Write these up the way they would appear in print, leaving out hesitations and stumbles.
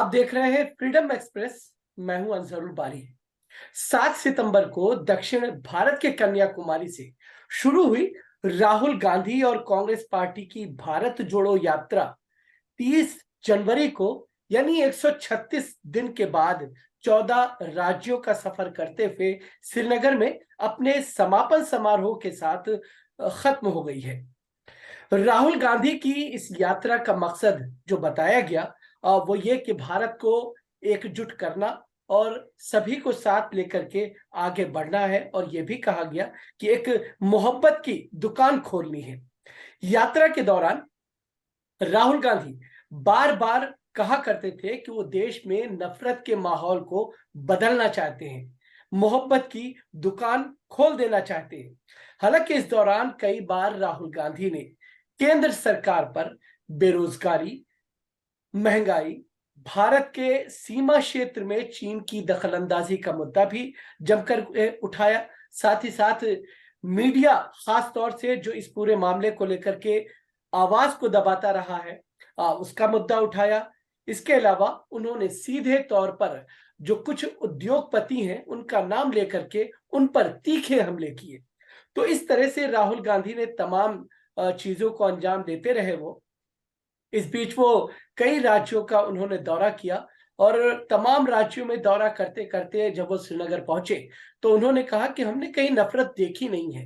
आप देख रहे हैं फ्रीडम एक्सप्रेस। मैं हूं अंजरुल बारी। 7 सितंबर को दक्षिण भारत के कन्याकुमारी से शुरू हुई राहुल गांधी और कांग्रेस पार्टी की भारत जोड़ो यात्रा 30 जनवरी को यानी 136 दिन के बाद 14 राज्यों का सफर करते हुए श्रीनगर में अपने समापन समारोह के साथ खत्म हो गई है। राहुल गांधी की इस यात्रा का मकसद जो बताया गया वो ये कि भारत को एकजुट करना और सभी को साथ लेकर के आगे बढ़ना है, और ये भी कहा गया कि एक मोहब्बत की दुकान खोलनी है। यात्रा के दौरान राहुल गांधी बार बार कहा करते थे कि वो देश में नफरत के माहौल को बदलना चाहते हैं, मोहब्बत की दुकान खोल देना चाहते हैं। हालांकि इस दौरान कई बार राहुल गांधी ने केंद्र सरकार पर बेरोजगारी, महंगाई, भारत के सीमा क्षेत्र में चीन की दखलंदाजी का मुद्दा भी जमकर उठाया। साथ ही साथ मीडिया खास तौर से जो इस पूरे मामले को लेकर के आवाज को दबाता रहा है, उसका मुद्दा उठाया। इसके अलावा उन्होंने सीधे तौर पर जो कुछ उद्योगपति हैं उनका नाम लेकर के उन पर तीखे हमले किए। तो इस तरह से राहुल गांधी ने तमाम चीजों को अंजाम देते रहे। वो इस बीच वो कई राज्यों का उन्होंने दौरा किया, और तमाम राज्यों में दौरा करते करते जब वो श्रीनगर पहुंचे तो उन्होंने कहा कि हमने कहीं नफरत देखी नहीं है।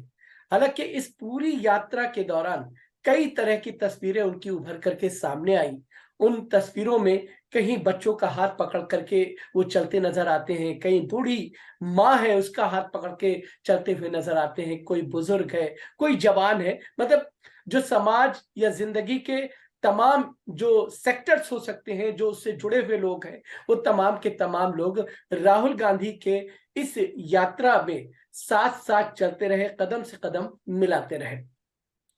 हालांकि इस पूरी यात्रा के दौरान कई तरह की तस्वीरें उनकी उभर करके सामने आई। उन तस्वीरों में कहीं बच्चों का हाथ पकड़ करके वो चलते नजर आते हैं, कहीं बूढ़ी माँ है उसका हाथ पकड़ के चलते हुए नजर आते हैं, कोई बुजुर्ग है, कोई जवान है। मतलब जो समाज या जिंदगी के तमाम जो सेक्टर्स हो सकते हैं, जो उससे जुड़े हुए लोग हैं, वो तमाम के तमाम लोग राहुल गांधी के इस यात्रा में साथ साथ चलते रहे, कदम से कदम मिलाते रहे।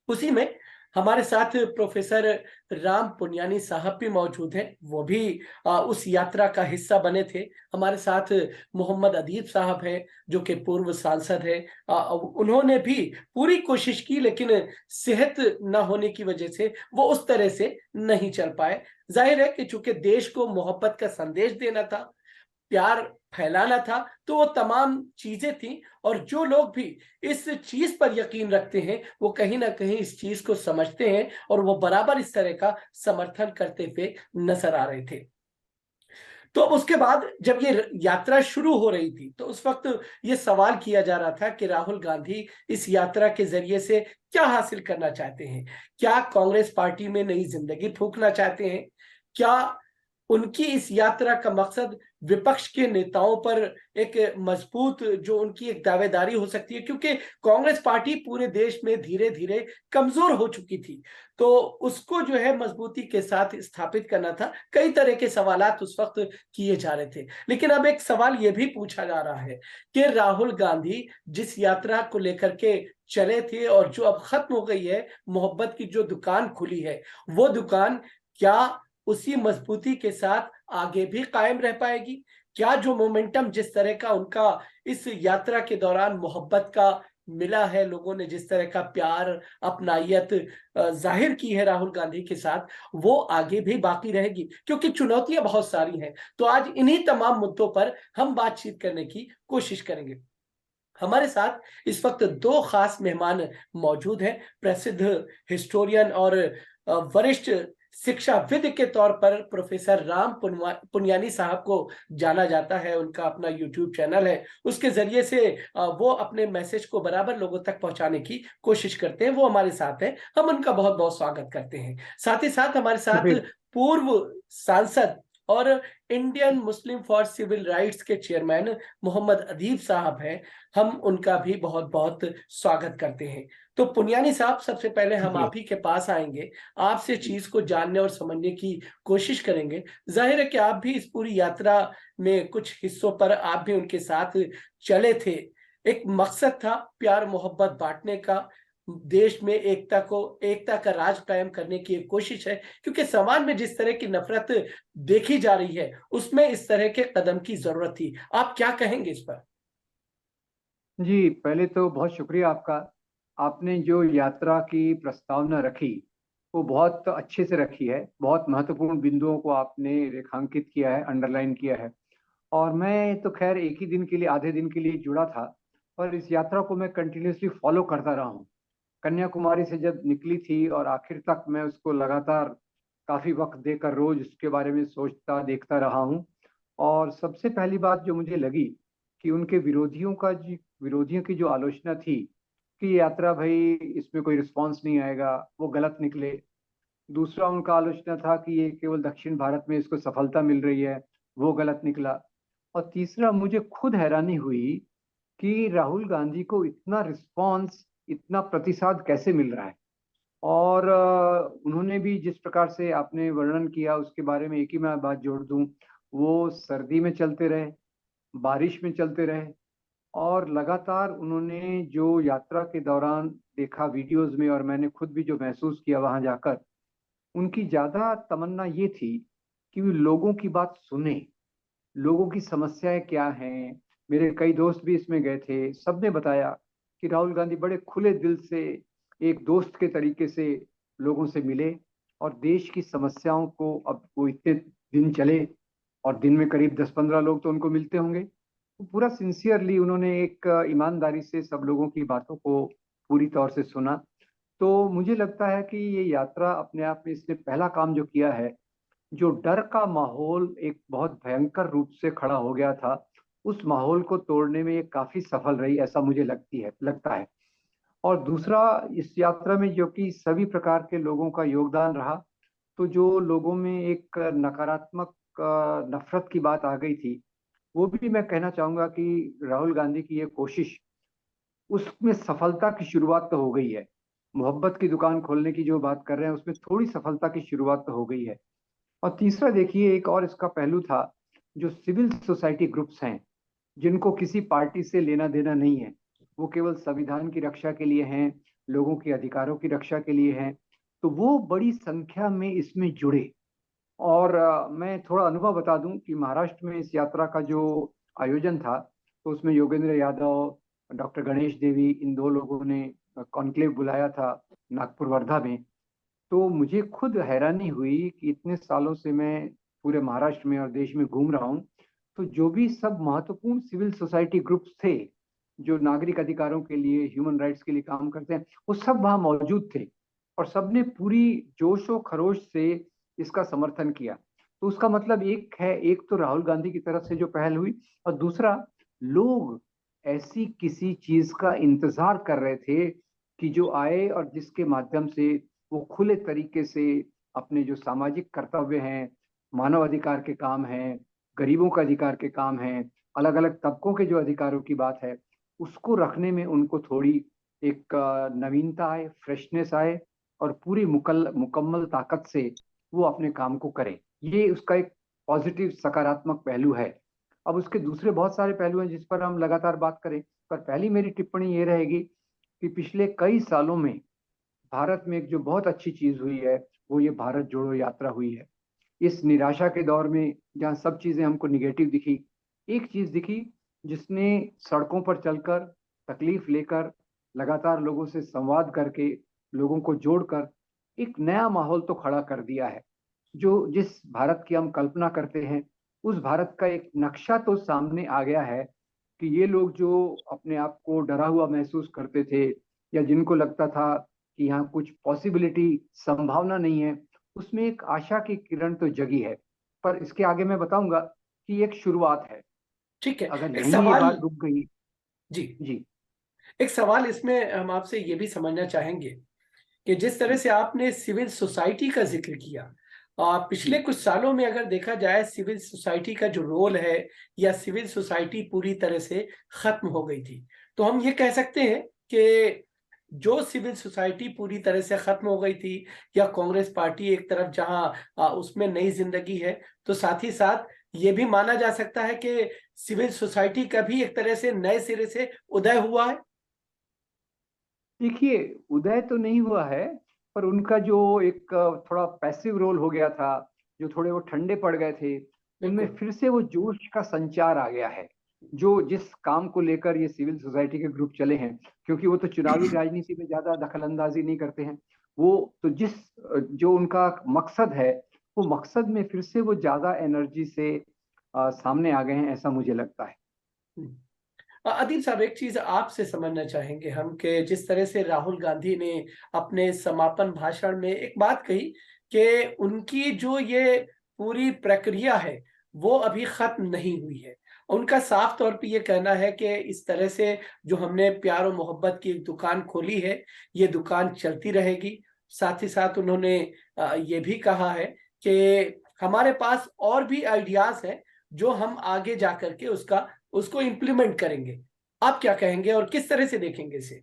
उसी में हमारे साथ प्रोफेसर राम पुनियानी साहब भी मौजूद हैं। वो भी उस यात्रा का हिस्सा बने थे। हमारे साथ मोहम्मद अदीब साहब हैं जो कि पूर्व सांसद हैं। उन्होंने भी पूरी कोशिश की, लेकिन सेहत न होने की वजह से वो उस तरह से नहीं चल पाए। जाहिर है कि चूंकि देश को मोहब्बत का संदेश देना था, प्यार फैलाना था, तो वो तमाम चीजें थी। और जो लोग भी इस चीज पर यकीन रखते हैं वो कहीं ना कहीं इस चीज को समझते हैं, और वो बराबर इस तरह का समर्थन करते हुए नजर आ रहे थे। तो उसके बाद जब ये यात्रा शुरू हो रही थी तो उस वक्त ये सवाल किया जा रहा था कि राहुल गांधी इस यात्रा के जरिए से क्या हासिल करना चाहते हैं। क्या कांग्रेस पार्टी में नई जिंदगी फूंकना चाहते हैं? क्या उनकी इस यात्रा का मकसद विपक्ष के नेताओं पर एक मजबूत जो उनकी एक दावेदारी हो सकती है, क्योंकि कांग्रेस पार्टी पूरे देश में धीरे धीरे कमजोर हो चुकी थी, तो उसको जो है मजबूती के साथ स्थापित करना था। कई तरह के सवालात उस वक्त किए जा रहे थे। लेकिन अब एक सवाल यह भी पूछा जा रहा है कि राहुल गांधी जिस यात्रा को लेकर के चले थे और जो अब खत्म हो गई है, मोहब्बत की जो दुकान खुली है, वो दुकान क्या उसी मजबूती के साथ आगे भी कायम रह पाएगी? क्या जो मोमेंटम जिस तरह का उनका इस यात्रा के दौरान मोहब्बत का मिला है, लोगों ने जिस तरह का प्यार अपनायत जाहिर की है राहुल गांधी के साथ, वो आगे भी बाकी रहेगी? क्योंकि चुनौतियां बहुत सारी हैं। तो आज इन्हीं तमाम मुद्दों पर हम बातचीत करने की कोशिश करेंगे। हमारे साथ इस वक्त दो खास मेहमान मौजूद हैं। प्रसिद्ध हिस्टोरियन और वरिष्ठ शिक्षाविद के तौर पर प्रोफेसर राम पुनियानी साहब को जाना जाता है। उनका अपना यूट्यूब चैनल है, उसके जरिए से वो अपने मैसेज को बराबर लोगों तक पहुंचाने की कोशिश करते हैं। वो हमारे साथ हैं, हम उनका बहुत बहुत स्वागत करते हैं। साथ ही साथ हमारे साथ जी, पूर्व सांसद और Indian Muslim for civil rights के चेयरमैन मोहम्मद अदीब साहब हैं। हम उनका भी बहुत बहुत स्वागत करते हैं। तो पुनियानी साहब, सबसे पहले हम जी, आप ही के पास आएंगे, आपसे चीज को जानने और समझने की कोशिश करेंगे। जाहिर है कि आप भी इस पूरी यात्रा में कुछ हिस्सों पर आप भी उनके साथ चले थे। एक मकसद था प्यार मोहब्बत बांटने का, देश में एकता का राज कायम करने की एक कोशिश है, क्योंकि समाज में जिस तरह की नफरत देखी जा रही है उसमें इस तरह के कदम की जरूरत थी। आप क्या कहेंगे इस पर? जी, पहले तो बहुत शुक्रिया आपका। आपने जो यात्रा की प्रस्तावना रखी, वो बहुत अच्छे से रखी है। बहुत महत्वपूर्ण बिंदुओं को आपने रेखांकित किया है, अंडरलाइन किया है। और मैं तो खैर एक ही दिन के लिए, आधे दिन के लिए जुड़ा था, पर इस यात्रा को मैं कंटिन्यूसली फॉलो करता रहा हूँ। कन्याकुमारी से जब निकली थी और आखिर तक मैं उसको लगातार काफी वक्त देकर रोज उसके बारे में सोचता देखता रहा हूँ। और सबसे पहली बात जो मुझे लगी कि उनके विरोधियों की जो आलोचना थी कि ये यात्रा भाई इसमें कोई रिस्पांस नहीं आएगा, वो गलत निकले। दूसरा उनका आलोचना था कि ये केवल दक्षिण भारत में इसको सफलता मिल रही है, वो गलत निकला। और तीसरा मुझे खुद हैरानी हुई कि राहुल गांधी को इतना रिस्पांस, इतना प्रतिसाद कैसे मिल रहा है। और उन्होंने भी जिस प्रकार से आपने वर्णन किया उसके बारे में एक ही मैं बात जोड़ दूं, वो सर्दी में चलते रहे, बारिश में चलते रहे, और लगातार उन्होंने जो यात्रा के दौरान देखा वीडियोस में, और मैंने खुद भी जो महसूस किया वहां जाकर, उनकी ज्यादा तमन्ना ये थी कि वो लोगों की बात सुने, लोगों की समस्याएं क्या हैं। मेरे कई दोस्त भी इसमें गए थे, सबने बताया कि राहुल गांधी बड़े खुले दिल से एक दोस्त के तरीके से लोगों से मिले, और देश की समस्याओं को, अब वो इतने दिन चले और दिन में करीब 10-15 लोग तो उनको मिलते होंगे, तो पूरा सिंसियरली उन्होंने एक ईमानदारी से सब लोगों की बातों को पूरी तौर से सुना। तो मुझे लगता है कि ये यात्रा अपने आप में, इसने पहला काम जो किया है, जो डर का माहौल एक बहुत भयंकर रूप से खड़ा हो गया था, उस माहौल को तोड़ने में ये काफी सफल रही, ऐसा मुझे लगता है। और दूसरा, इस यात्रा में जो कि सभी प्रकार के लोगों का योगदान रहा, तो जो लोगों में एक नकारात्मक नफरत की बात आ गई थी, वो भी मैं कहना चाहूंगा कि राहुल गांधी की ये कोशिश, उसमें सफलता की शुरुआत तो हो गई है। मोहब्बत की दुकान खोलने की जो बात कर रहे हैं, उसमें थोड़ी सफलता की शुरुआत तो हो गई है। और तीसरा देखिए, एक और इसका पहलू था, जो सिविल सोसाइटी ग्रुप्स हैं, जिनको किसी पार्टी से लेना देना नहीं है, वो केवल संविधान की रक्षा के लिए हैं, लोगों के अधिकारों की रक्षा के लिए हैं, तो वो बड़ी संख्या में इसमें जुड़े। और मैं थोड़ा अनुभव बता दूं कि महाराष्ट्र में इस यात्रा का जो आयोजन था, तो उसमें योगेंद्र यादव, डॉक्टर गणेश देवी, इन दो लोगों ने कॉन्क्लेव बुलाया था नागपुर वर्धा में। तो मुझे खुद हैरानी हुई कि इतने सालों से मैं पूरे महाराष्ट्र में और देश में घूम रहा हूँ, तो जो भी सब महत्वपूर्ण सिविल सोसाइटी ग्रुप्स थे, जो नागरिक अधिकारों के लिए, ह्यूमन राइट्स के लिए काम करते हैं, वो सब वहाँ मौजूद थे। और सबने पूरी जोशो खरोश से इसका समर्थन किया। तो उसका मतलब एक है, एक तो राहुल गांधी की तरफ से जो पहल हुई, और दूसरा, लोग ऐसी किसी चीज का इंतजार कर रहे थे कि जो आए और जिसके माध्यम से वो खुले तरीके से अपने जो सामाजिक कर्तव्य हैं, मानव अधिकार के काम हैं, गरीबों का अधिकार के काम हैं, अलग अलग तबकों के जो अधिकारों की बात है, उसको रखने में उनको थोड़ी एक नवीनता आए, फ्रेशनेस आए, और पूरी मुकम्मल ताकत से वो अपने काम को करें। ये उसका एक पॉजिटिव, सकारात्मक पहलू है। अब उसके दूसरे बहुत सारे पहलू हैं जिस पर हम लगातार बात करें, पर पहली मेरी टिप्पणी ये रहेगी कि पिछले कई सालों में भारत में एक जो बहुत अच्छी चीज हुई है, वो ये भारत जोड़ो यात्रा हुई है। इस निराशा के दौर में जहाँ सब चीजें हमको निगेटिव दिखी, एक चीज दिखी जिसने सड़कों पर चलकर, तकलीफ लेकर, लगातार लोगों से संवाद करके, लोगों को जोड़कर एक नया माहौल तो खड़ा कर दिया है। जो जिस भारत की हम कल्पना करते हैं, उस भारत का एक नक्शा तो सामने आ गया है कि ये लोग जो अपने आप को डरा हुआ महसूस करते थे, या जिनको लगता था कि यहाँ कुछ पॉसिबिलिटी, संभावना नहीं है, उसमें एक आशा की किरण तो जगी है। पर इसके आगे मैं बताऊंगा कि एक शुरुआत है। ठीक है। अगर एक यहीं ये सवाल। बात रुक गई। जी। जी। एक सवाल इसमें हम आपसे ये भी समझना चाहेंगे कि जिस तरह से आपने सिविल सोसाइटी का जिक्र किया, पिछले जी। कुछ सालों में अगर देखा जाए सिविल सोसाइटी का जो रोल है, या सिविल सोसाइटी पूरी तरह से खत्म हो गई थी, तो हम ये कह सकते हैं कि जो सिविल सोसाइटी पूरी तरह से खत्म हो गई थी, या कांग्रेस पार्टी एक तरफ जहां उसमें नई जिंदगी है, तो साथ ही साथ ये भी माना जा सकता है कि सिविल सोसाइटी का भी एक तरह से नए सिरे से उदय हुआ है। देखिए, उदय तो नहीं हुआ है, पर उनका जो एक थोड़ा पैसिव रोल हो गया था, जो थोड़े वो ठंडे पड़ गए थे, उनमें बिल्कुल। फिर से वो जोश का संचार आ गया है। जो जिस काम को लेकर ये सिविल सोसाइटी के ग्रुप चले हैं, क्योंकि वो तो चुनावी राजनीति में ज्यादा दखल अंदाजी नहीं करते हैं, वो तो जो उनका मकसद है, वो मकसद में फिर से वो ज्यादा एनर्जी से सामने आ गए हैं, ऐसा मुझे लगता है। अदीब साहब, एक चीज आपसे समझना चाहेंगे हम कि जिस तरह से राहुल गांधी ने अपने समापन भाषण में एक बात कही कि उनकी जो ये पूरी प्रक्रिया है वो अभी खत्म नहीं हुई है। उनका साफ तौर पे ये कहना है कि इस तरह से जो हमने प्यार और मोहब्बत की एक दुकान खोली है, ये दुकान चलती रहेगी। साथ ही साथ उन्होंने ये भी कहा है कि हमारे पास और भी आइडियाज हैं जो हम आगे जा करके उसको इम्प्लीमेंट करेंगे। आप क्या कहेंगे और किस तरह से देखेंगे इसे?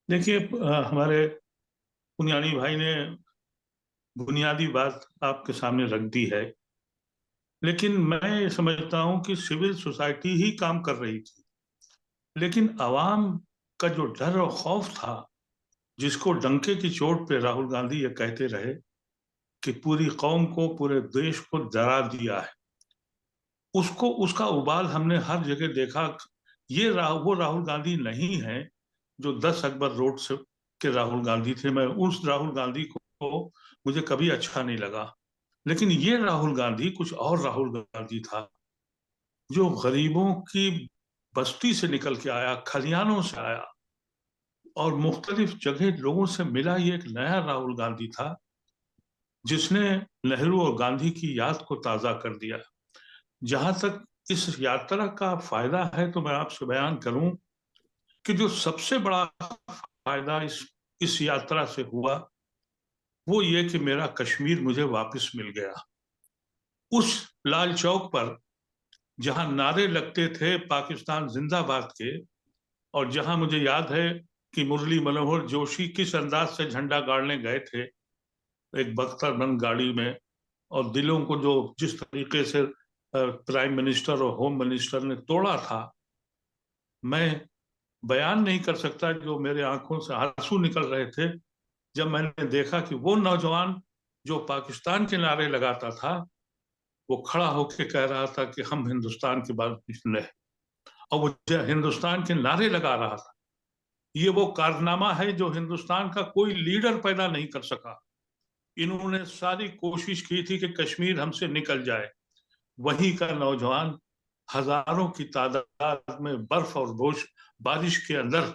देखिए, हमारे पुनियानी भाई ने बुनियादी बात आपके सामने रख दी है, लेकिन मैं ये समझता हूं कि सिविल सोसाइटी ही काम कर रही थी, लेकिन आवाम का जो डर और खौफ था, जिसको डंके की चोट पे राहुल गांधी ये कहते रहे कि पूरी कौम को, पूरे देश को डरा दिया है, उसको, उसका उबाल हमने हर जगह देखा। वो राहुल गांधी नहीं है जो 10 अकबर रोड से के राहुल गांधी थे। मैं उस राहुल गांधी को मुझे कभी अच्छा नहीं लगा, लेकिन ये राहुल गांधी कुछ और राहुल गांधी था, जो गरीबों की बस्ती से निकल के आया, खलियानों से आया और मुख्तलिफ जगह लोगों से मिला। ये एक नया राहुल गांधी था जिसने नेहरू और गांधी की याद को ताजा कर दिया। जहां तक इस यात्रा का फायदा है, तो मैं आपसे बयान करूं कि जो सबसे बड़ा फायदा इस यात्रा से हुआ, वो ये कि मेरा कश्मीर मुझे वापस मिल गया। उस लाल चौक पर जहां नारे लगते थे पाकिस्तान जिंदाबाद के, और जहां मुझे याद है कि मुरली मनोहर जोशी किस अंदाज से झंडा गाड़ने गए थे एक बख्तरबंद गाड़ी में, और दिलों को जो जिस तरीके से प्राइम मिनिस्टर और होम मिनिस्टर ने तोड़ा था, मैं बयान नहीं कर सकता जो मेरे आंखों से आंसू निकल रहे थे जब मैंने देखा कि वो नौजवान जो पाकिस्तान के नारे लगाता था, वो खड़ा होकर कह रहा था कि हम हिंदुस्तान के बाद पिछले, और वो हिंदुस्तान के नारे लगा रहा था। ये वो कारनामा है जो हिंदुस्तान का कोई लीडर पैदा नहीं कर सका। इन्होंने सारी कोशिश की थी कि कश्मीर हमसे निकल जाए। वहीं का नौजवान हजारों की तादाद में बर्फ और बारिश के अंदर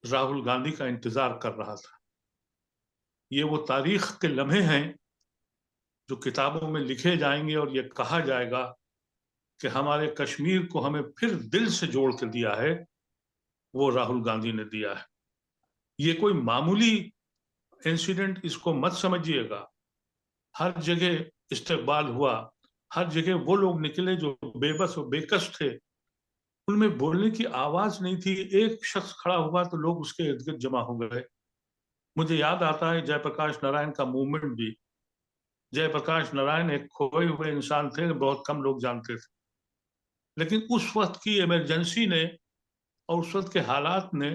राहुल गांधी का इंतजार कर रहा था। ये वो तारीख के लम्हे हैं जो किताबों में लिखे जाएंगे, और ये कहा जाएगा कि हमारे कश्मीर को हमें फिर दिल से जोड़ के दिया है, वो राहुल गांधी ने दिया है। ये कोई मामूली इंसिडेंट इसको मत समझिएगा। हर जगह इस्तेकबाल हुआ, हर जगह वो लोग निकले जो बेबस और बेकस थे, उनमें बोलने की आवाज नहीं थी। एक शख्स खड़ा हुआ तो लोग उसके इर्द गिर्द जमा हो गए। मुझे याद आता है जयप्रकाश नारायण का मूवमेंट भी। जयप्रकाश नारायण एक खोए हुए इंसान थे, बहुत कम लोग जानते थे, लेकिन उस वक्त की इमरजेंसी ने और उस वक्त के हालात ने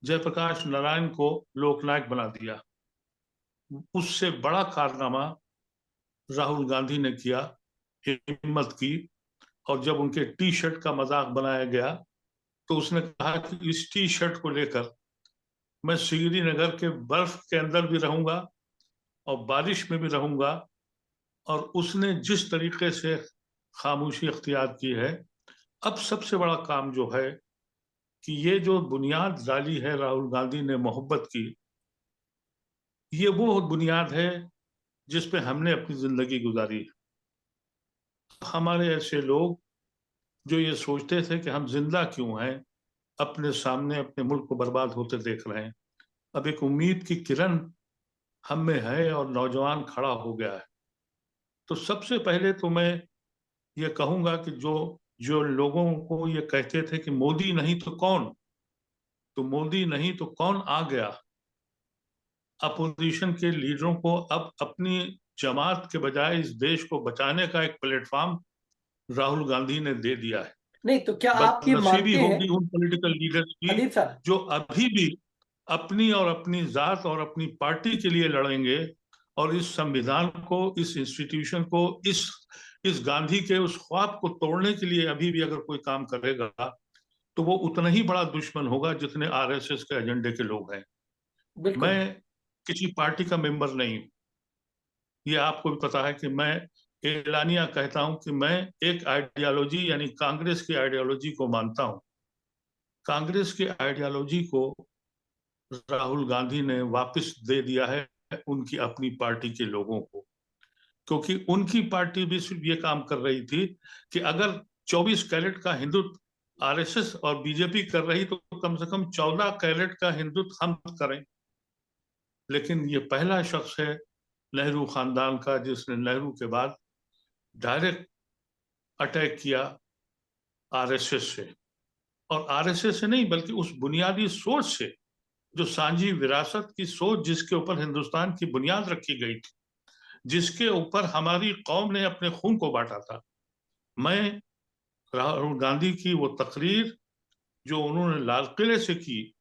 जयप्रकाश नारायण को लोकनायक बना दिया। उससे बड़ा कारनामा राहुल गांधी ने किया, हिम्मत की। और जब उनके टी शर्ट का मजाक बनाया गया, तो उसने कहा कि इस टी शर्ट को लेकर मैं श्रीनगर के बर्फ के अंदर भी रहूंगा और बारिश में भी रहूंगा। और उसने जिस तरीके से खामोशी अख्तियार की है, अब सबसे बड़ा काम जो है कि ये जो बुनियाद डाली है राहुल गांधी ने मोहब्बत की, ये वो बुनियाद है जिस पे हमने अपनी जिंदगी गुजारी। हमारे ऐसे लोग जो ये सोचते थे कि हम जिंदा क्यों हैं, अपने सामने अपने मुल्क को बर्बाद होते देख रहे हैं, अब एक उम्मीद की किरण हम में है और नौजवान खड़ा हो गया है। तो सबसे पहले तो मैं ये कहूंगा कि जो जो लोगों को ये कहते थे कि मोदी नहीं तो कौन, तो मोदी नहीं तो कौन आ गया। अपोजिशन के लीडरों को अब अपनी जमात के बजाय इस देश को बचाने का एक प्लेटफॉर्म राहुल गांधी ने दे दिया है। नहीं तो क्या आप ये बदनसीबी मानते हैं होगी उन पॉलिटिकल लीडर्स की अदीब साहब? जो अभी भी अपनी और अपनी जात और अपनी पार्टी के लिए लड़ेंगे, और इस संविधान को, इस इंस्टीट्यूशन को, इस गांधी के उस ख्वाब को तोड़ने के लिए अभी भी अगर कोई काम करेगा, तो वो उतना ही बड़ा दुश्मन होगा जितने आरएसएस के एजेंडे के लोग हैं। बिल्कुल। मैं किसी पार्टी का मेंबर नहीं हूं। ये आपको भी पता है कि मैं एलानिया कहता हूं कि मैं एक आइडियोलॉजी यानी कांग्रेस की आइडियोलॉजी को मानता हूं। कांग्रेस की आइडियोलॉजी को राहुल गांधी ने वापस दे दिया है उनकी अपनी पार्टी के लोगों को, क्योंकि उनकी पार्टी भी सिर्फ ये काम कर रही थी कि अगर 24 कैरेट का हिंदुत्व आरएसएस और बीजेपी कर रही तो कम से कम 14 कैरेट का हिंदुत्व हम करें। लेकिन ये पहला शख्स है नेहरू खानदान का जिसने नेहरू के बाद डायरेक्ट अटैक किया आरएसएस से, और आरएसएस से नहीं बल्कि उस बुनियादी सोच से जो सांझी विरासत की सोच जिसके ऊपर हिंदुस्तान की बुनियाद रखी गई थी, जिसके ऊपर हमारी कौम ने अपने खून को बांटा था। मैं राहुल गांधी की वो तकरीर जो उन्होंने लाल किले से की,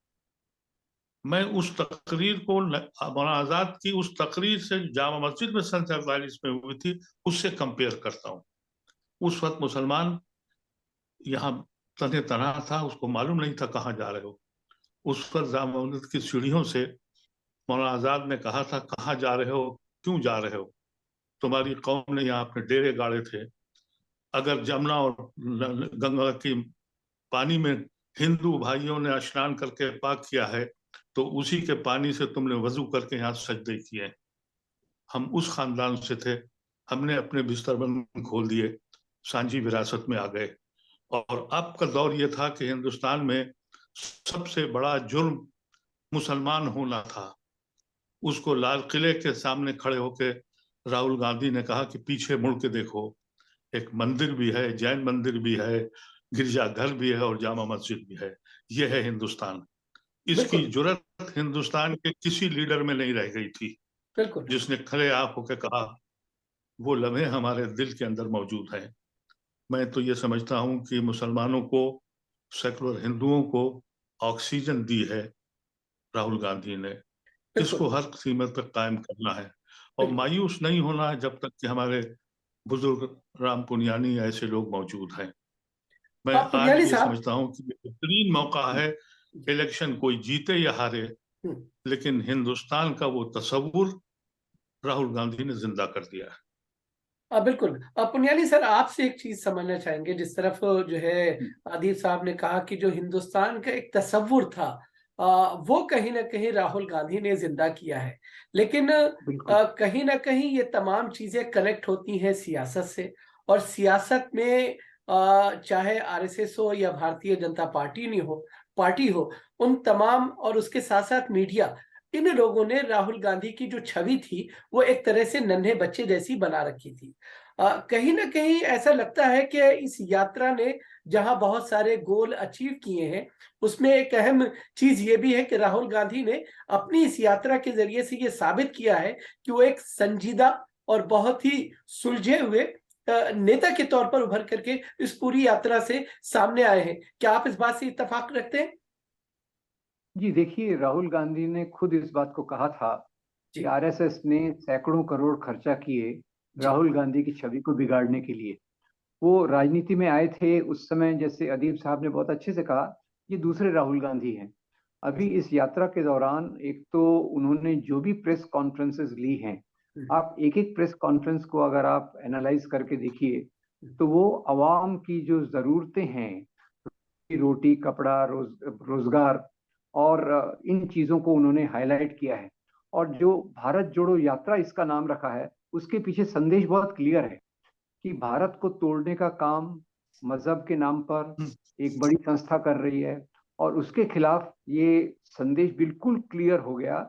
मैं उस तकरीर को मौलाना आजाद की उस तकरीर से जामा मस्जिद में सन 47 में हुई थी उससे कंपेयर करता हूँ। उस वक्त मुसलमान यहाँ तने तना था, उसको मालूम नहीं था कहाँ जा रहे हो। उस पर जामा मस्जिद की सीढ़ियों से मौलाना आजाद ने कहा था, कहाँ जा रहे हो, क्यों जा रहे हो, तुम्हारी कौम ने यहाँ अपने डेरे गाड़े थे। अगर जमुना और गंगा की पानी में हिंदू भाइयों ने स्नान करके पाक किया है तो उसी के पानी से तुमने वजू करके यहाँ सजदे किए। हम उस खानदान से थे, हमने अपने बिस्तर बंद खोल दिए, सांझी विरासत में आ गए। और अब का दौर ये था कि हिंदुस्तान में सबसे बड़ा जुर्म मुसलमान होना था। उसको लाल किले के सामने खड़े होकर राहुल गांधी ने कहा कि पीछे मुड़ के देखो, एक मंदिर भी है, जैन मंदिर भी है, गिरजाघर भी है और जामा मस्जिद भी है। यह है हिंदुस्तान। इसकी बिल्कुल। जुर्रत हिंदुस्तान के किसी लीडर में नहीं रह गई थी बिल्कुल। जिसने खड़े आप होकर कहा। वो लम्हे हमारे दिल के अंदर मौजूद हैं। मैं तो ये समझता हूं कि मुसलमानों को, सेकुलर हिंदुओं को ऑक्सीजन दी है राहुल गांधी ने। इसको बिल्कुल। हर कीमत पर कायम करना है और बिल्कुल। मायूस नहीं होना है जब तक कि हमारे बुजुर्ग राम पुनियानी ऐसे लोग मौजूद हैं। मैं आप आज पुनियाली ये साहब। समझता हूं कि बेहतरीन मौका है। इलेक्शन कोई जीते या हारे, हम्म। लेकिन हिंदुस्तान का वो तस्वुर राहुल गांधी ने जिंदा कर दिया है। बिल्कुल। पुनियाली सर, आपसे एक चीज समझना चाहेंगे। जिस तरफ जो है आदिल साहब ने कहा कि जो हिंदुस्तान का एक तस्वुर था, वो कहीं ना कहीं राहुल गांधी ने जिंदा किया है। लेकिन बिल्कुल। कहीं ना कहीं ये तमाम चीजें कनेक्ट होती हैं सियासत से। और सियासत में चाहे आरएसएस हो या भारतीय जनता पार्टी हो, उन तमाम, और उसके साथ साथ मीडिया, इन लोगों ने राहुल गांधी की जो छवि थी वो एक तरह से नन्हे बच्चे जैसी बना रखी थी। कहीं ना कहीं ऐसा लगता है कि इस यात्रा ने जहां बहुत सारे गोल अचीव किए हैं, उसमें एक अहम चीज ये भी है कि राहुल गांधी ने अपनी इस यात्रा के जरिए से ये साबित किया है कि वो एक संजीदा और बहुत ही सुलझे हुए नेता के तौर पर उभर करके इस पूरी यात्रा से सामने आए हैं। क्या आप इस बात से इत्तेफाक रखते हैं? जी देखिए, राहुल गांधी ने खुद इस बात को कहा था कि जी। आरएसएस ने सैकड़ों करोड़ खर्चा किए जी। राहुल गांधी की छवि को बिगाड़ने के लिए। वो राजनीति में आए थे उस समय, जैसे अदीब साहब ने बहुत अच्छे से कहा, ये दूसरे राहुल गांधी हैं। अभी इस यात्रा के दौरान एक तो उन्होंने जो भी प्रेस कॉन्फ्रेंसेस ली हैं, हम्म। आप एक एक प्रेस कॉन्फ्रेंस को अगर आप एनालाइज करके देखिए हम्म। तो वो अवाम की जो ज़रूरतें हैं, रोटी कपड़ा रोजगार और इन चीज़ों को उन्होंने हाईलाइट किया है। और जो भारत जोड़ो यात्रा इसका नाम रखा है, उसके पीछे संदेश बहुत क्लियर है कि भारत को तोड़ने का काम मजहब के नाम पर एक बड़ी संस्था कर रही है। और उसके खिलाफ ये संदेश बिल्कुल क्लियर हो गया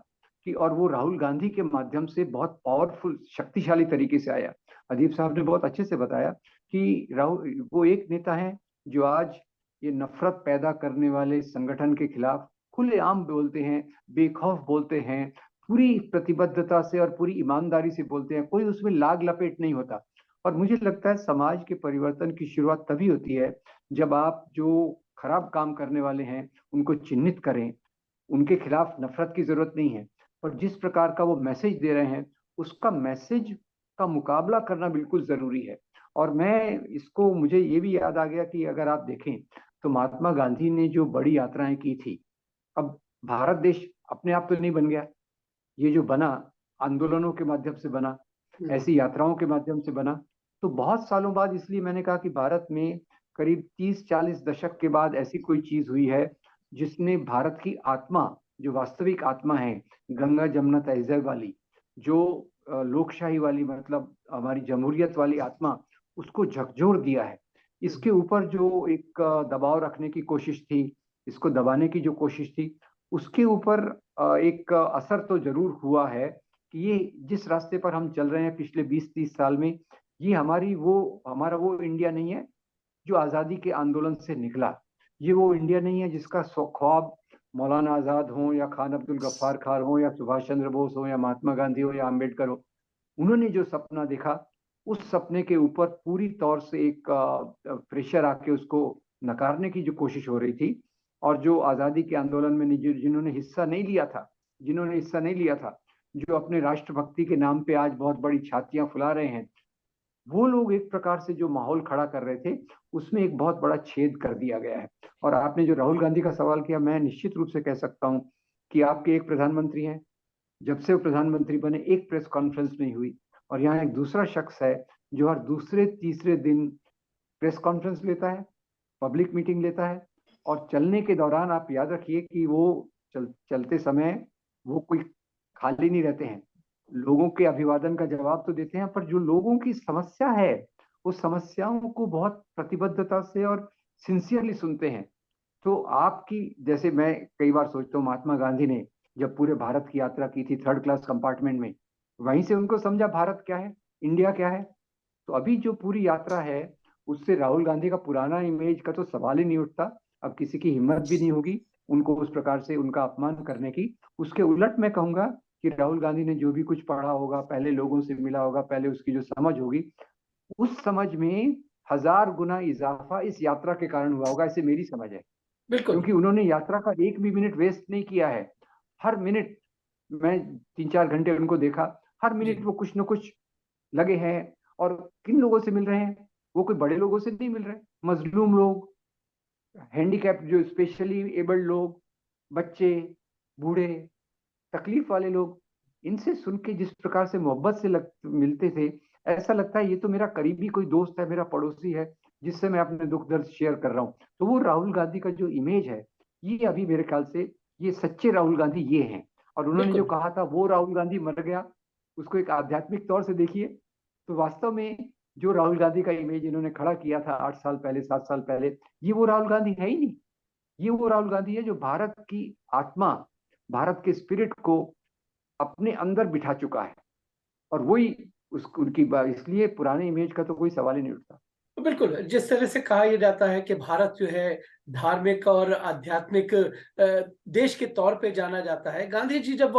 कि, और वो राहुल गांधी के माध्यम से बहुत पावरफुल शक्तिशाली तरीके से आया। अदीब साहब ने बहुत अच्छे से बताया कि राहुल वो एक नेता है जो आज ये नफरत पैदा करने वाले संगठन के खिलाफ खुलेआम बोलते हैं, बेखौफ बोलते हैं, पूरी प्रतिबद्धता से और पूरी ईमानदारी से बोलते हैं, कोई उसमें लाग लपेट नहीं होता। और मुझे लगता है समाज के परिवर्तन की शुरुआत तभी होती है जब आप जो खराब काम करने वाले हैं उनको चिन्हित करें। उनके खिलाफ नफरत की जरूरत नहीं है, पर जिस प्रकार का वो मैसेज दे रहे हैं उसका मैसेज का मुकाबला करना बिल्कुल जरूरी है। और मैं इसको, मुझे ये भी याद आ गया कि अगर आप देखें तो महात्मा गांधी ने जो बड़ी यात्राएं की थी, अब भारत देश अपने आप तो नहीं बन गया, ये जो बना आंदोलनों के माध्यम से बना, ऐसी यात्राओं के माध्यम से बना। तो बहुत सालों बाद, इसलिए मैंने कहा कि भारत में करीब 30-40 दशक के बाद ऐसी कोई चीज हुई है जिसने भारत की आत्मा, जो वास्तविक आत्मा है, गंगा जमुना तहजीब वाली, जो लोकशाही वाली, मतलब हमारी जमहूरियत वाली आत्मा, उसको झकझोर दिया है। इसके ऊपर जो एक दबाव रखने की कोशिश थी, इसको दबाने की जो कोशिश थी, उसके ऊपर एक असर तो जरूर हुआ है कि ये जिस रास्ते पर हम चल रहे हैं पिछले 20-30 साल में, ये हमारा वो इंडिया नहीं है जो आज़ादी के आंदोलन से निकला। ये वो इंडिया नहीं है जिसका ख्वाब मौलाना आज़ाद हो या खान अब्दुल गफ्फार खान हो या सुभाष चंद्र बोस हो या महात्मा गांधी हो या अम्बेडकर हो। उन्होंने जो सपना देखा, उस सपने के ऊपर पूरी तौर से एक प्रेशर आके उसको नकारने की जो कोशिश हो रही थी। और जो आज़ादी के आंदोलन में जिन्होंने हिस्सा नहीं लिया था, जो अपने राष्ट्रभक्ति के नाम पे आज बहुत बड़ी छातियां फुला रहे हैं, वो लोग एक प्रकार से जो माहौल खड़ा कर रहे थे, उसमें एक बहुत बड़ा छेद कर दिया गया है। और आपने जो राहुल गांधी का सवाल किया, मैं निश्चित रूप से कह सकता हूं कि आपके एक प्रधानमंत्री हैं, जब से वो प्रधानमंत्री बने एक प्रेस कॉन्फ्रेंस नहीं हुई। और यहाँ एक दूसरा शख्स है जो हर दूसरे तीसरे दिन प्रेस कॉन्फ्रेंस लेता है, पब्लिक मीटिंग लेता है, और चलने के दौरान आप याद रखिए कि वो चलते समय वो कोई खाली नहीं रहते हैं। लोगों के अभिवादन का जवाब तो देते हैं, पर जो लोगों की समस्या है, उस समस्याओं को बहुत प्रतिबद्धता से और सिंसियरली सुनते हैं। तो आपकी, जैसे मैं कई बार सोचता हूँ, महात्मा गांधी ने जब पूरे भारत की यात्रा की थी थर्ड क्लास कंपार्टमेंट में, वहीं से उनको समझा भारत क्या है, इंडिया क्या है। तो अभी जो पूरी यात्रा है, उससे राहुल गांधी का पुराना इमेज का तो सवाल ही नहीं उठता। अब किसी की हिम्मत भी नहीं होगी उनको उस प्रकार से उनका अपमान करने की। उसके उलट मैं कहूंगा कि राहुल गांधी ने जो भी कुछ पढ़ा होगा, पहले लोगों से मिला होगा, पहले उसकी जो समझ होगी, उस समझ में 1000 गुना इजाफा इस यात्रा के कारण हुआ होगा, ऐसे मेरी समझ है। बिल्कुल। क्योंकि उन्होंने यात्रा का एक भी मिनट वेस्ट नहीं किया है। हर मिनट, मैं 3-4 घंटे उनको देखा, हर मिनट जी। वो कुछ न कुछ लगे हैं। और किन लोगों से मिल रहे हैं? वो कोई बड़े लोगों से नहीं मिल रहे, मजलूम लोग, हैंडीकैप, जो स्पेशली एबल्ड लोग, बच्चे, बूढ़े, तकलीफ वाले लोग, इनसे सुन के जिस प्रकार से मोहब्बत से मिलते थे, ऐसा लगता है ये तो मेरा करीबी कोई दोस्त है, मेरा पड़ोसी है, जिससे मैं अपने दुख दर्द शेयर कर रहा हूँ। तो वो राहुल गांधी का जो इमेज है, ये अभी मेरे ख्याल से ये सच्चे राहुल गांधी ये हैं। और उन्होंने जो बिल्कुल। कहा था वो राहुल गांधी मर गया, उसको एक आध्यात्मिक तौर से देखिए। तो वास्तव में जो राहुल गांधी का इमेज इन्होंने खड़ा किया था 8 साल पहले, 7 साल पहले, ये वो राहुल गांधी है ही नहीं। ये वो राहुल गांधी है जो भारत की आत्मा, भारत के स्पिरिट को अपने अंदर बिठा चुका है। और वही उनकी इसलिए पुराने इमेज का तो कोई सवाल ही नहीं उठता। तो बिल्कुल, जिस तरह से कहा यह जाता है कि भारत जो है धार्मिक और आध्यात्मिक देश के तौर पे जाना जाता है। गांधी जी जब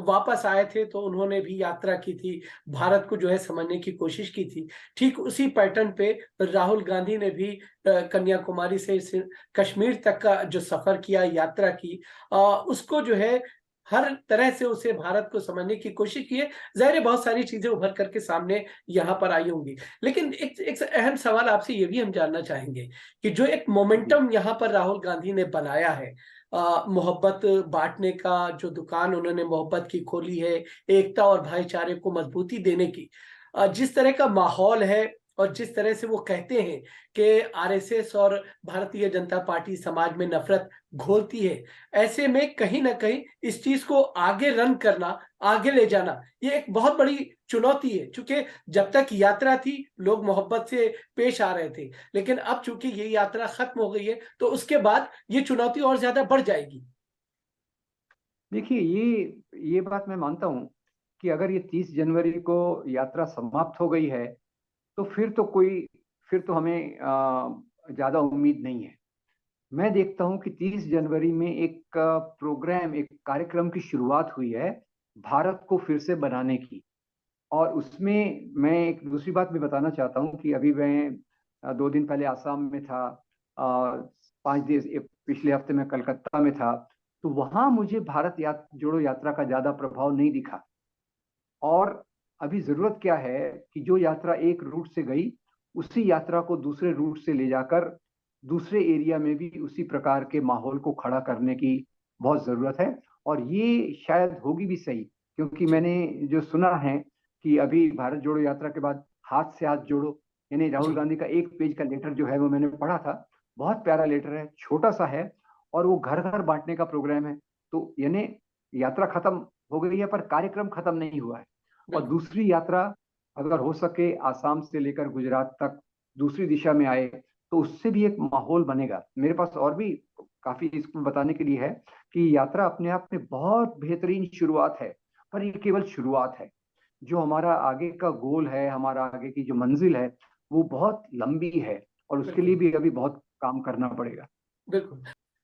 वापस आए थे तो उन्होंने भी यात्रा की थी, भारत को जो है समझने की कोशिश की थी। ठीक उसी पैटर्न पे राहुल गांधी ने भी कन्याकुमारी से कश्मीर तक का जो सफर किया, यात्रा की, उसको जो है हर तरह से उसे भारत को समझने की कोशिश की है। ज़ाहिर है बहुत सारी चीजें उभर करके सामने यहाँ पर आई होंगी। लेकिन एक अहम सवाल आपसे ये भी हम जानना चाहेंगे कि जो एक जी। मोमेंटम यहाँ पर राहुल गांधी ने बनाया है, मोहब्बत बांटने का जो दुकान उन्होंने मोहब्बत की खोली है, एकता और भाईचारे को मजबूती देने की, जिस तरह का माहौल है और जिस तरह से वो कहते हैं कि आरएसएस और भारतीय जनता पार्टी समाज में नफरत घोलती है, ऐसे में कहीं ना कहीं इस चीज को आगे रन करना, आगे ले जाना, ये एक बहुत बड़ी चुनौती है। चूंकि जब तक यात्रा थी लोग मोहब्बत से पेश आ रहे थे, लेकिन अब चूंकि ये यात्रा खत्म हो गई है तो उसके बाद ये चुनौती और ज्यादा बढ़ जाएगी। देखिए, ये बात मैं मानता हूँ कि अगर ये 30 जनवरी को यात्रा समाप्त हो गई है, तो फिर तो हमें ज्यादा उम्मीद नहीं है। मैं देखता हूँ कि 30 जनवरी में एक प्रोग्राम, एक कार्यक्रम की शुरुआत हुई है भारत को फिर से बनाने की। और उसमें मैं एक दूसरी बात भी बताना चाहता हूँ कि अभी मैं 2 दिन पहले आसाम में था, 5 दिन पिछले हफ्ते में कलकत्ता में था। तो वहां मुझे भारत जोड़ो यात्रा का ज्यादा प्रभाव नहीं दिखा। और अभी जरूरत क्या है कि जो यात्रा एक रूट से गई, उसी यात्रा को दूसरे रूट से ले जाकर दूसरे एरिया में भी उसी प्रकार के माहौल को खड़ा करने की बहुत जरूरत है। और ये शायद होगी भी सही, क्योंकि मैंने जो सुना है कि अभी भारत जोड़ो यात्रा के बाद हाथ से हाथ जोड़ो, यानी राहुल जी गांधी का 1 पेज का लेटर जो है वो मैंने पढ़ा था। बहुत प्यारा लेटर है, छोटा सा है, और वो घर घर बांटने का प्रोग्राम है। तो यानी यात्रा खत्म हो गई है, पर कार्यक्रम खत्म नहीं हुआ है। और बिल्कुल दूसरी यात्रा अगर हो सके आसाम से लेकर गुजरात तक दूसरी दिशा में आए, तो उससे भी एक माहौल बनेगा। मेरे पास और भी काफी इसको बताने के लिए है कि यात्रा अपने आप में बहुत बेहतरीन शुरुआत है, पर ये केवल शुरुआत है। जो हमारा आगे का गोल है, हमारा आगे की जो मंजिल है, वो बहुत लंबी है, और उसके लिए बिल्कुल भी अभी बहुत काम करना पड़ेगा। बिल्कुल।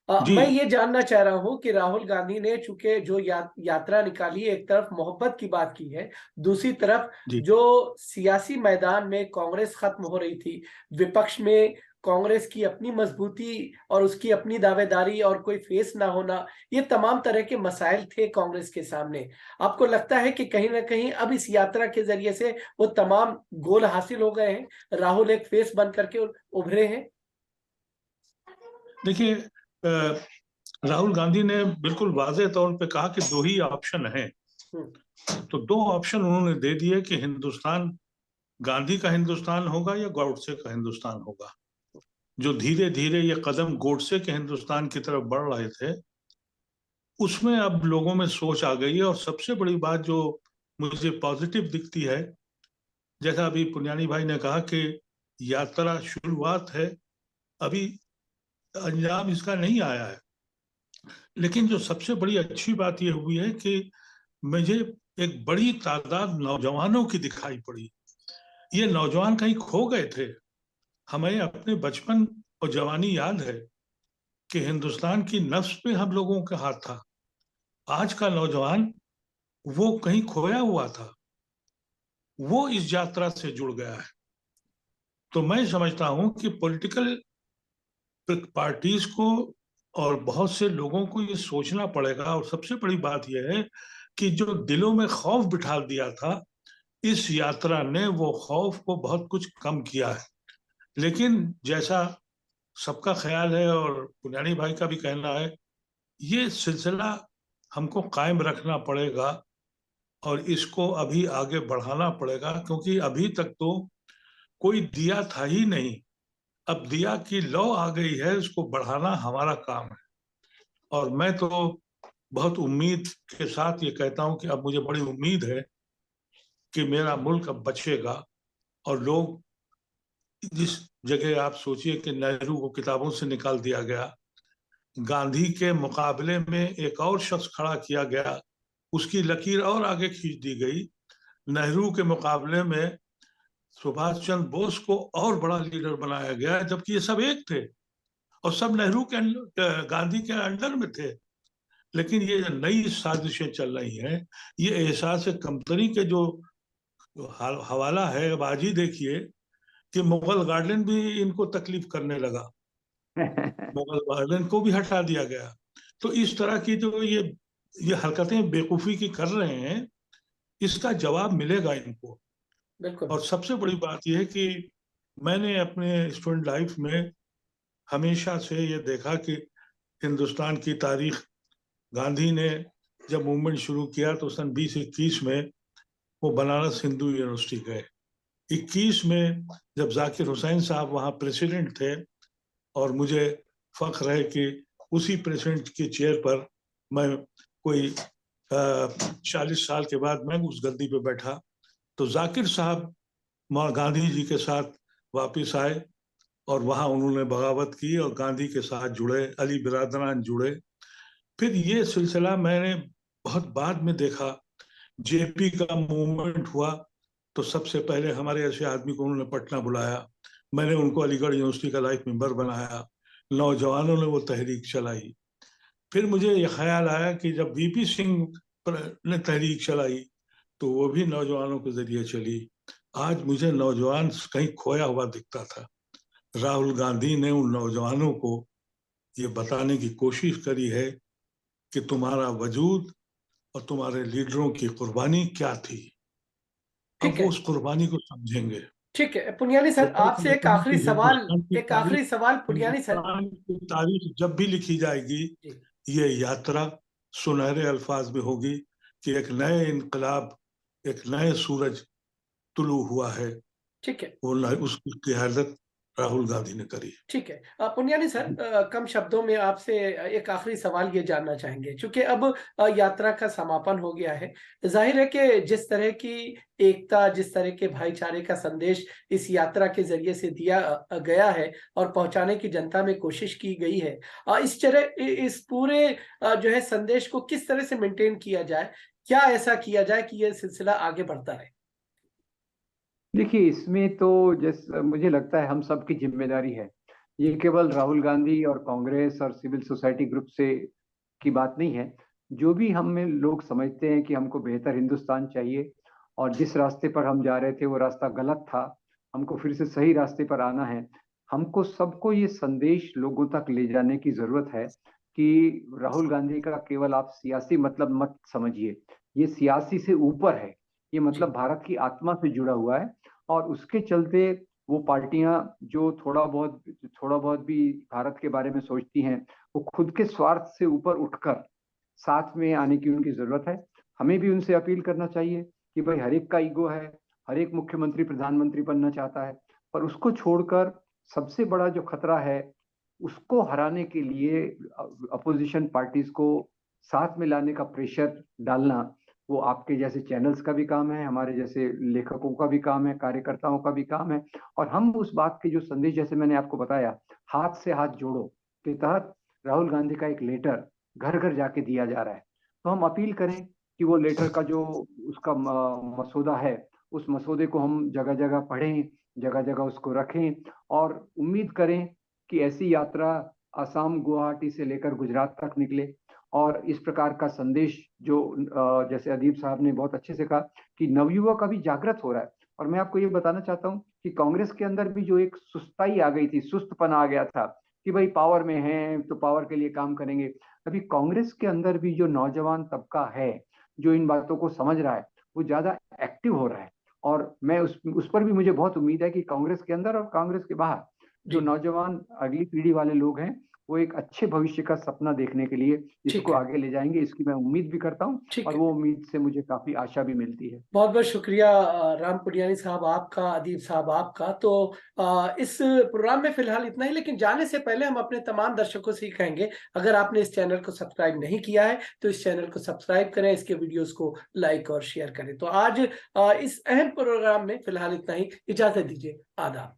जी मैं ये जानना चाह रहा हूं कि राहुल गांधी ने चूंकि जो यात्रा निकाली है, एक तरफ मोहब्बत की बात की है, दूसरी तरफ जी जो सियासी मैदान में कांग्रेस खत्म हो रही थी, विपक्ष में कांग्रेस की अपनी मजबूती और उसकी अपनी दावेदारी और कोई फेस ना होना, ये तमाम तरह के मसाइल थे कांग्रेस के सामने। आपको लगता है कि कहीं ना कहीं अब इस यात्रा के जरिए से वो तमाम गोल हासिल हो गए हैं, राहुल एक फेस बन करके उभरे हैं? देखिए, राहुल गांधी ने बिल्कुल वाज़ेह तौर पे कहा कि दो ही ऑप्शन हैं। हम्म, तो दो ऑप्शन उन्होंने दे दिए कि हिंदुस्तान गांधी का हिंदुस्तान होगा या गॉडसे का हिंदुस्तान होगा। जो धीरे धीरे ये कदम गॉडसे के हिंदुस्तान की तरफ बढ़ रहे थे, उसमें अब लोगों में सोच आ गई है। और सबसे बड़ी बात जो मुझे पॉजिटिव दिखती है, जैसा अभी पुनियानी भाई ने कहा कि यात्रा शुरुआत है, अभी अंजाम इसका नहीं आया है। लेकिन जो सबसे बड़ी अच्छी बात यह हुई है कि मुझे एक बड़ी तादाद नौजवानों की दिखाई पड़ी। ये नौजवान कहीं खो गए थे। हमें अपने बचपन और जवानी याद है कि हिंदुस्तान की नफ्स पे हम लोगों का हाथ था। आज का नौजवान वो कहीं खोया हुआ था, वो इस यात्रा से जुड़ गया है। तो मैं समझता हूं कि पॉलिटिकल पार्टीज को और बहुत से लोगों को ये सोचना पड़ेगा। और सबसे बड़ी बात यह है कि जो दिलों में खौफ बिठा दिया था, इस यात्रा ने वो खौफ को बहुत कुछ कम किया है। लेकिन जैसा सबका ख्याल है और पुनियानी भाई का भी कहना है, ये सिलसिला हमको कायम रखना पड़ेगा और इसको अभी आगे बढ़ाना पड़ेगा, क्योंकि अभी तक तो कोई दिया था ही नहीं। अब दिया की लौ आ गई है, उसको बढ़ाना हमारा काम है। और मैं तो बहुत उम्मीद के साथ ये कहता हूं कि अब मुझे बड़ी उम्मीद है कि मेरा मुल्क अब बचेगा। और लोग, जिस जगह आप सोचिए कि नेहरू को किताबों से निकाल दिया गया, गांधी के मुकाबले में एक और शख्स खड़ा किया गया, उसकी लकीर और आगे खींच दी गई। नेहरू के मुकाबले में सुभाष चंद्र बोस को और बड़ा लीडर बनाया गया, जबकि ये सब एक थे और सब नेहरू के गांधी के अंडर में थे। लेकिन ये नई साजिशें चल रही हैं, ये एहसास कमतरी के जो हवाला है, अब आज ही देखिए कि मुगल गार्डन भी इनको तकलीफ करने लगा, मुगल गार्डन को भी हटा दिया गया। तो इस तरह की जो ये हरकतें बेवकूफ़ी की कर रहे हैं, इसका जवाब मिलेगा इनको। बिल्कुल और सबसे बड़ी बात यह है कि मैंने अपने स्टूडेंट लाइफ में हमेशा से ये देखा कि हिंदुस्तान की तारीख, गांधी ने जब मूवमेंट शुरू किया तो सन 2021 में वो बनारस हिंदू यूनिवर्सिटी गए। 21 में जब जाकिर हुसैन साहब वहाँ प्रेसिडेंट थे, और मुझे फख्र है कि उसी प्रेसिडेंट की चेयर पर मैं कोई 40 साल के बाद मैं उस गद्दी पे बैठा, तो जाकिर साहब गांधी जी के साथ वापस आए और वहाँ उन्होंने बगावत की और गांधी के साथ जुड़े, अली बिरादरान जुड़े। फिर ये सिलसिला मैंने बहुत बाद में देखा। जेपी का मूवमेंट हुआ तो सबसे पहले हमारे ऐसे आदमी को उन्होंने पटना बुलाया, मैंने उनको अलीगढ़ यूनिवर्सिटी का लाइफ मेंबर बनाया, नौजवानों ने वो तहरीक चलाई। फिर मुझे ये ख्याल आया कि जब वीपी सिंह ने तहरीक चलाई तो वो भी नौजवानों के जरिए चली। आज मुझे नौजवान कहीं खोया हुआ दिखता था। राहुल गांधी ने उन नौजवानों को ये बताने की कोशिश करी है कि तुम्हारा वजूद और तुम्हारे लीडरों की कुर्बानी क्या थी। अब ठीक वो है। उस कुर्बानी को समझेंगे। ठीक है पुनियानी तो सर, मैं आपसे एक समझता हूँ आखिरी कि सवाल, हिंदुस्तान की एक तारीख, आखिरी सवाल पुनियानी सर। हिंदुस्तान की तारीख जब भी लिखी जाएगी, जी ये यात्रा सुनहरे अल्फाज में होगी कि एक नए इनकलाब, एक नए सूरज तुलू हुआ है। ठीक है, वो उसकी क़यादत राहुल गांधी ने करी। ठीक है। पुनियानी सर, कम शब्दों में आपसे एक आखिरी सवाल ये जानना चाहेंगे, क्योंकि अब यात्रा का समापन हो गया है। जाहिर है कि जिस तरह की एकता, जिस तरह के भाईचारे का संदेश इस यात्रा के जरिए से दिया गया है और पहुंचाने की जनता में कोशिश की गई है, इस पूरे जो है संदेश को किस तरह से मेंटेन किया जाए, क्या ऐसा किया जाए कि ये सिलसिला आगे बढ़ता रहे? देखिए, इसमें तो जैसे मुझे लगता है हम सबकी जिम्मेदारी है। ये केवल राहुल गांधी और कांग्रेस और सिविल सोसाइटी ग्रुप से की बात नहीं है। जो भी हम में लोग समझते हैं कि हमको बेहतर हिंदुस्तान चाहिए और जिस रास्ते पर हम जा रहे थे वो रास्ता गलत था, हमको फिर से सही रास्ते पर आना है। हमको सबको ये संदेश लोगों तक ले जाने की जरूरत है कि राहुल गांधी का केवल आप सियासी मतलब मत समझिए, ये सियासी से ऊपर है। ये मतलब भारत की आत्मा से जुड़ा हुआ है और उसके चलते वो पार्टियां जो थोड़ा बहुत भी भारत के बारे में सोचती हैं, वो खुद के स्वार्थ से ऊपर उठकर साथ में आने की उनकी जरूरत है। हमें भी उनसे अपील करना चाहिए कि भाई, हर एक का ईगो है, हर एक मुख्यमंत्री प्रधानमंत्री बनना चाहता है, पर उसको छोड़कर सबसे बड़ा जो खतरा है उसको हराने के लिए अपोजिशन पार्टीज को साथ में लाने का प्रेशर डालना, वो आपके जैसे चैनल्स का भी काम है, हमारे जैसे लेखकों का भी काम है, कार्यकर्ताओं का भी काम है। और हम उस बात के जो संदेश, जैसे मैंने आपको बताया, हाथ से हाथ जोड़ो के तहत राहुल गांधी का एक लेटर घर घर जाके दिया जा रहा है। तो हम अपील करें कि वो लेटर का जो उसका मसौदा है, उस मसौदे को हम जगह जगह पढ़ें, जगह जगह उसको रखें और उम्मीद करें कि ऐसी यात्रा असम गुवाहाटी से लेकर गुजरात तक निकले। और इस प्रकार का संदेश जो जैसे अदीब साहब ने बहुत अच्छे से कहा कि नवयुवक अभी जागृत हो रहा है। और मैं आपको ये बताना चाहता हूँ कि कांग्रेस के अंदर भी जो एक सुस्ताई आ गई थी, सुस्तपना आ गया था कि भाई पावर में हैं तो पावर के लिए काम करेंगे, अभी कांग्रेस के अंदर भी जो नौजवान तबका है जो इन बातों को समझ रहा है, वो ज्यादा एक्टिव हो रहा है। और मैं उस पर भी मुझे बहुत उम्मीद है कि कांग्रेस के अंदर और कांग्रेस के बाहर जो नौजवान अगली पीढ़ी वाले लोग हैं, वो एक अच्छे भविष्य का सपना देखने के लिए इसको आगे ले जाएंगे, इसकी मैं उम्मीद भी करता हूँ। और वो उम्मीद से मुझे काफी आशा भी मिलती है। बहुत बहुत शुक्रिया राम पुनियानी साहब आपका, अदीब साहब आपका। तो इस प्रोग्राम में फिलहाल इतना ही, लेकिन जाने से पहले हम अपने तमाम दर्शकों से कहेंगे, अगर आपने इस चैनल को सब्सक्राइब नहीं किया है तो इस चैनल को सब्सक्राइब करें, इसके वीडियोस को लाइक और शेयर करें। तो आज इस अहम प्रोग्राम में फिलहाल इतना ही, इजाजत दीजिए, आदाब।